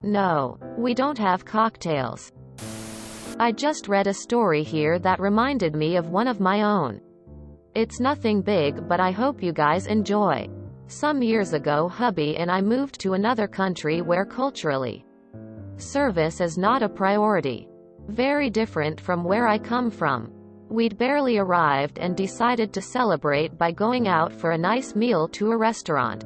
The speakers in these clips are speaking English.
No, we don't have cocktails. I just read a story here that reminded me of one of my own. It's nothing big, but I hope you guys enjoy. Some years ago, hubby and I moved to another country where culturally, service is not a priority. Very different from where I come from. We'd barely arrived and decided to celebrate by going out for a nice meal to a restaurant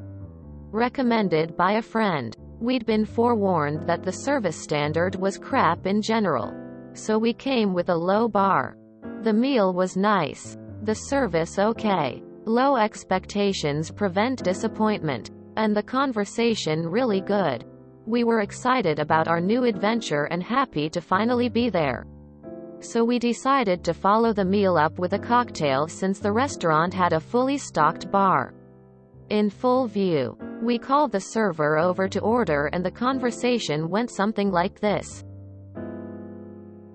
recommended by a friend. We'd been forewarned that the service standard was crap in general, so we came with a low bar. The meal was nice, the service okay. Low expectations prevent disappointment, and the conversation really good. We were excited about our new adventure and happy to finally be there. So we decided to follow the meal up with a cocktail since the restaurant had a fully stocked bar in full view. We called the server over to order and the conversation went something like this.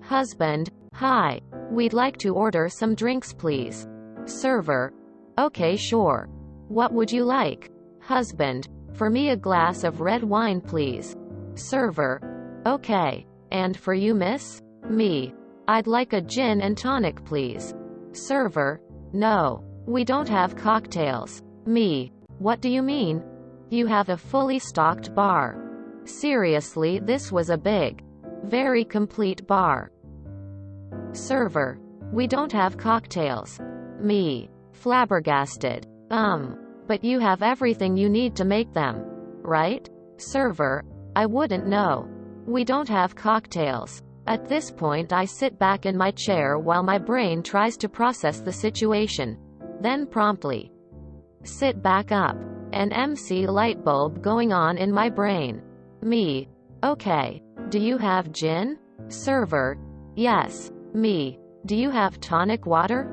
Husband: hi. We'd like to order some drinks please. Server: okay, sure. What would you like? Husband: for me a glass of red wine please. Server: okay. And for you miss? Me: I'd like a gin and tonic please. Server: no, we don't have cocktails. Me: what do you mean? You have a fully stocked bar. Seriously, this was a big, very complete bar. Server: we don't have cocktails. Me: flabbergasted. But you have everything you need to make them, right? Server: I wouldn't know. We don't have cocktails. At this point I sit back in my chair while my brain tries to process the situation. Then promptly sit back up. An MC light bulb going on in my brain. Me: okay. Do you have gin? Server: yes. Me: do you have tonic water?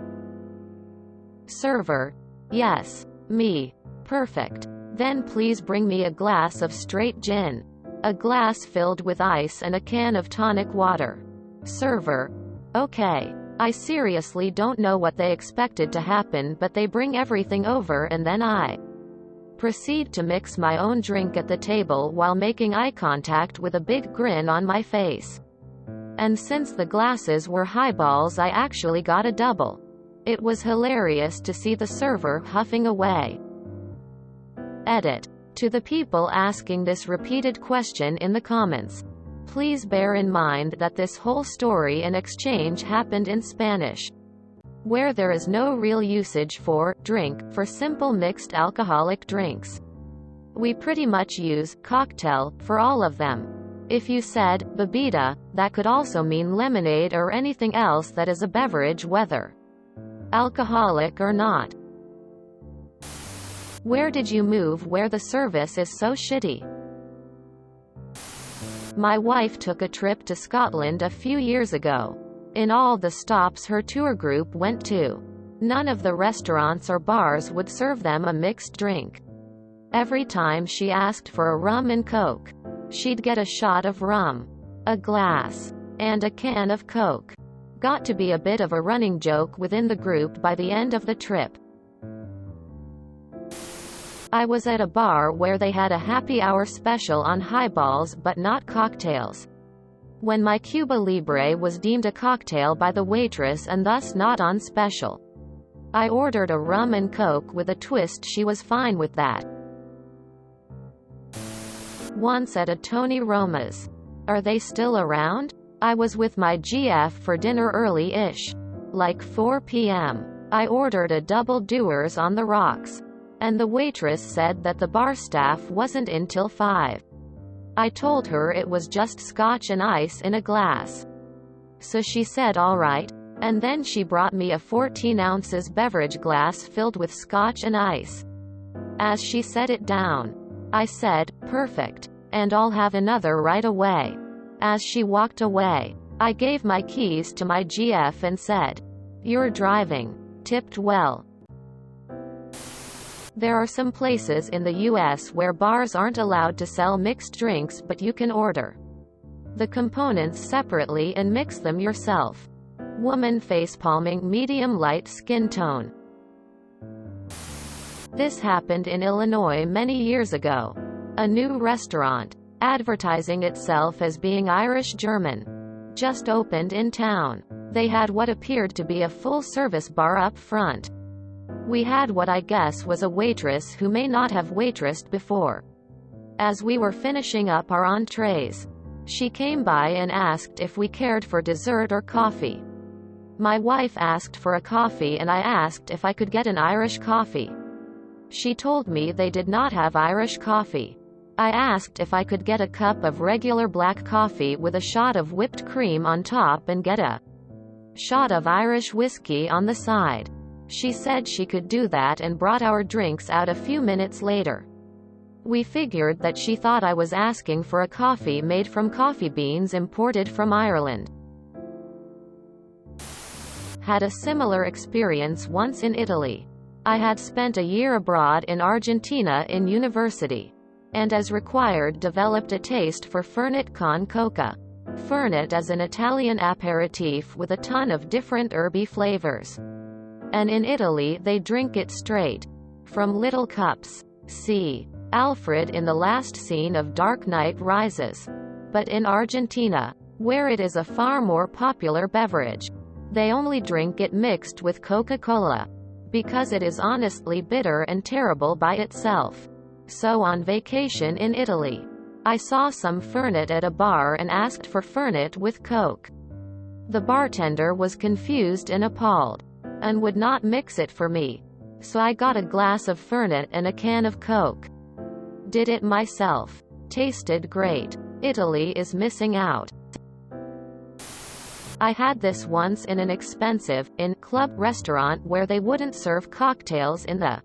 Server: yes. Me: perfect. Then please bring me a glass of straight gin, a glass filled with ice and a can of tonic water. Server: okay. I seriously don't know what they expected to happen, but they bring everything over and then I proceed to mix my own drink at the table while making eye contact with a big grin on my face. And since the glasses were highballs, I actually got a double. It was hilarious to see the server huffing away. Edit. To the people asking this repeated question in the comments, please bear in mind that this whole story and exchange happened in Spanish, where there is no real usage for drink for simple mixed alcoholic drinks. We pretty much use cocktail for all of them. If you said bebida, that could also mean lemonade or anything else that is a beverage, whether alcoholic or not. Where did you move where the service is so shitty? My wife took a trip to Scotland a few years ago. In all the stops her tour group went to, none of the restaurants or bars would serve them a mixed drink. Every time she asked for a rum and coke, she'd get a shot of rum, a glass, and a can of coke. Got to be a bit of a running joke within the group by the end of the trip. I was at a bar where they had a happy hour special on highballs but not cocktails. When my Cuba Libre was deemed a cocktail by the waitress and thus not on special, I ordered a rum and coke with a twist. She was fine with that. Once at a Tony Roma's. Are they still around? I was with my GF for dinner early-ish, like 4 p.m. I ordered a double doers on the rocks, and the waitress said that the bar staff wasn't in till 5. I told her it was just scotch and ice in a glass. So she said all right, and then she brought me a 14 ounces beverage glass filled with scotch and ice. As she set it down, I said, perfect, and I'll have another right away. As she walked away, I gave my keys to my GF and said, you're driving. Tipped well. There are some places in the US where bars aren't allowed to sell mixed drinks, but you can order the components separately and mix them yourself. Woman facepalming, medium light skin tone. This happened in Illinois many years ago. A new restaurant advertising itself as being Irish-German. Just opened in town. They had what appeared to be a full-service bar up front. We had what I guess was a waitress who may not have waitressed before. As we were finishing up our entrees, she came by and asked if we cared for dessert or coffee. My wife asked for a coffee and I asked if I could get an Irish coffee. She told me they did not have Irish coffee. I asked if I could get a cup of regular black coffee with a shot of whipped cream on top and get a shot of Irish whiskey on the side. She said she could do that and brought our drinks out a few minutes later. We figured that she thought I was asking for a coffee made from coffee beans imported from Ireland. Had a similar experience once in Italy. I had spent a year abroad in Argentina in university, and as required developed a taste for Fernet con coca. Fernet is an Italian aperitif with a ton of different herby flavors. And in Italy they drink it straight, from little cups. See Alfred in the last scene of Dark Knight Rises. But in Argentina, where it is a far more popular beverage, they only drink it mixed with Coca-Cola, because it is honestly bitter and terrible by itself. So on vacation in Italy, I saw some Fernet at a bar and asked for Fernet with Coke. The bartender was confused and appalled, and would not mix it for me. So I got a glass of Fernet and a can of Coke. Did it myself. Tasted great. Italy is missing out. I had this once in an expensive, club restaurant where they wouldn't serve cocktails in the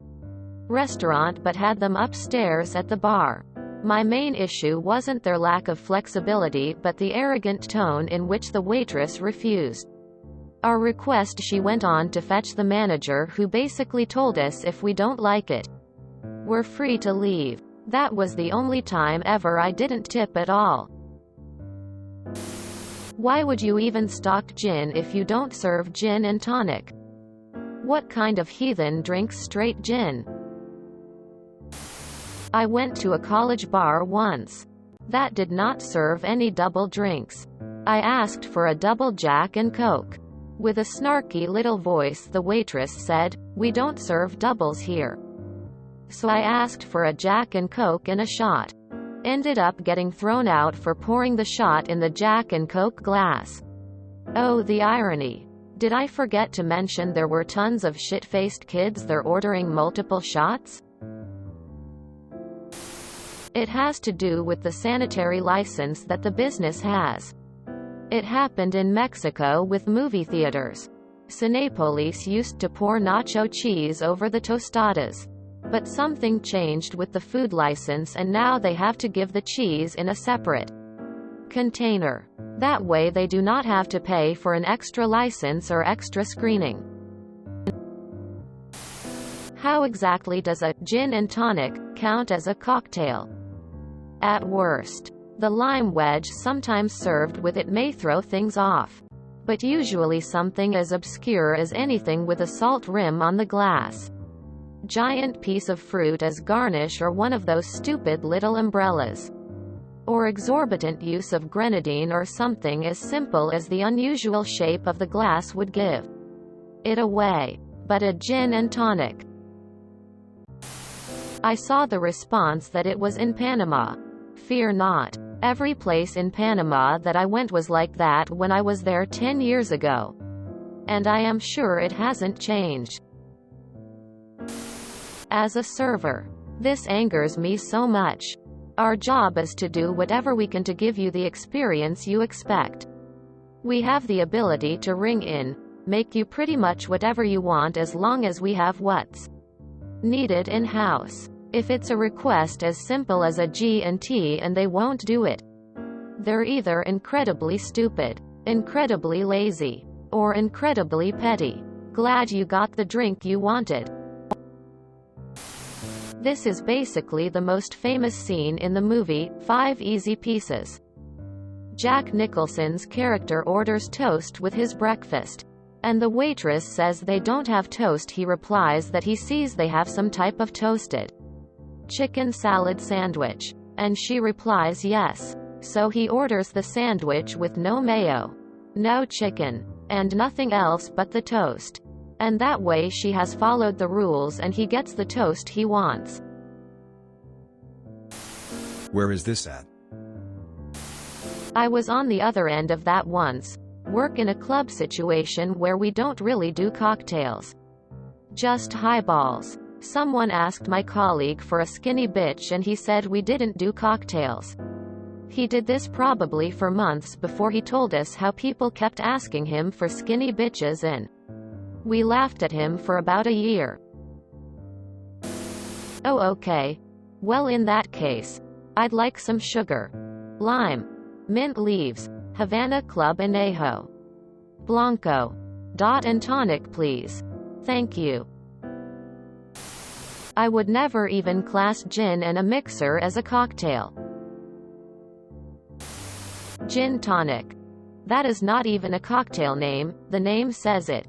restaurant but had them upstairs at the bar. My main issue wasn't their lack of flexibility but the arrogant tone in which the waitress refused our request. She went on to fetch the manager who basically told us if we don't like it, we're free to leave. That was the only time ever I didn't tip at all. Why would you even stock gin if you don't serve gin and tonic? What kind of heathen drinks straight gin? I went to a college bar once that did not serve any double drinks. I asked for a double Jack and Coke. With a snarky little voice the waitress said, "We don't serve doubles here." So I asked for a Jack and Coke and a shot. Ended up getting thrown out for pouring the shot in the Jack and Coke glass. Oh, the irony. Did I forget to mention there were tons of shit-faced kids there ordering multiple shots? It has to do with the sanitary license that the business has. It happened in Mexico with movie theaters. Cinépolis used to pour nacho cheese over the tostadas. But something changed with the food license and now they have to give the cheese in a separate container. That way they do not have to pay for an extra license or extra screening. How exactly does a gin and tonic count as a cocktail? At worst, the lime wedge sometimes served with it may throw things off. But usually something as obscure as anything with a salt rim on the glass. Giant piece of fruit as garnish or one of those stupid little umbrellas. Or exorbitant use of grenadine or something as simple as the unusual shape of the glass would give it away. But a gin and tonic. I saw the response that it was in Panama. Fear not. Every place in Panama that I went was like that when I was there 10 years ago. And I am sure it hasn't changed. As a server, this angers me so much. Our job is to do whatever we can to give you the experience you expect. We have the ability to ring in, make you pretty much whatever you want as long as we have what's needed in-house. If it's a request as simple as a G&T and they won't do it, they're either incredibly stupid, incredibly lazy, or incredibly petty. Glad you got the drink you wanted. This is basically the most famous scene in the movie, 5 Easy Pieces. Jack Nicholson's character orders toast with his breakfast. And the waitress says they don't have toast. He replies that he sees they have some type of toasted chicken salad sandwich. And she replies yes. So he orders the sandwich with no mayo, no chicken, and nothing else but the toast. And that way she has followed the rules and he gets the toast he wants. Where is this at? I was on the other end of that once. Work in a club situation where we don't really do cocktails. Just highballs. Someone asked my colleague for a skinny bitch and he said we didn't do cocktails. He did this probably for months before he told us how people kept asking him for skinny bitches and we laughed at him for about a year. Oh okay. Well in that case, I'd like some sugar, lime, mint leaves, Havana Club Anejo, Blanco, dot and tonic please. Thank you. I would never even class gin and a mixer as a cocktail. Gin tonic. That is not even a cocktail name, the name says it.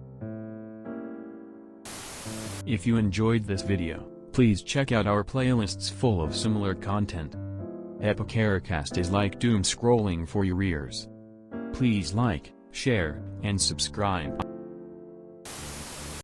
If you enjoyed this video, please check out our playlists full of similar content. Epicaricast is like doom scrolling for your ears. Please like, share, and subscribe.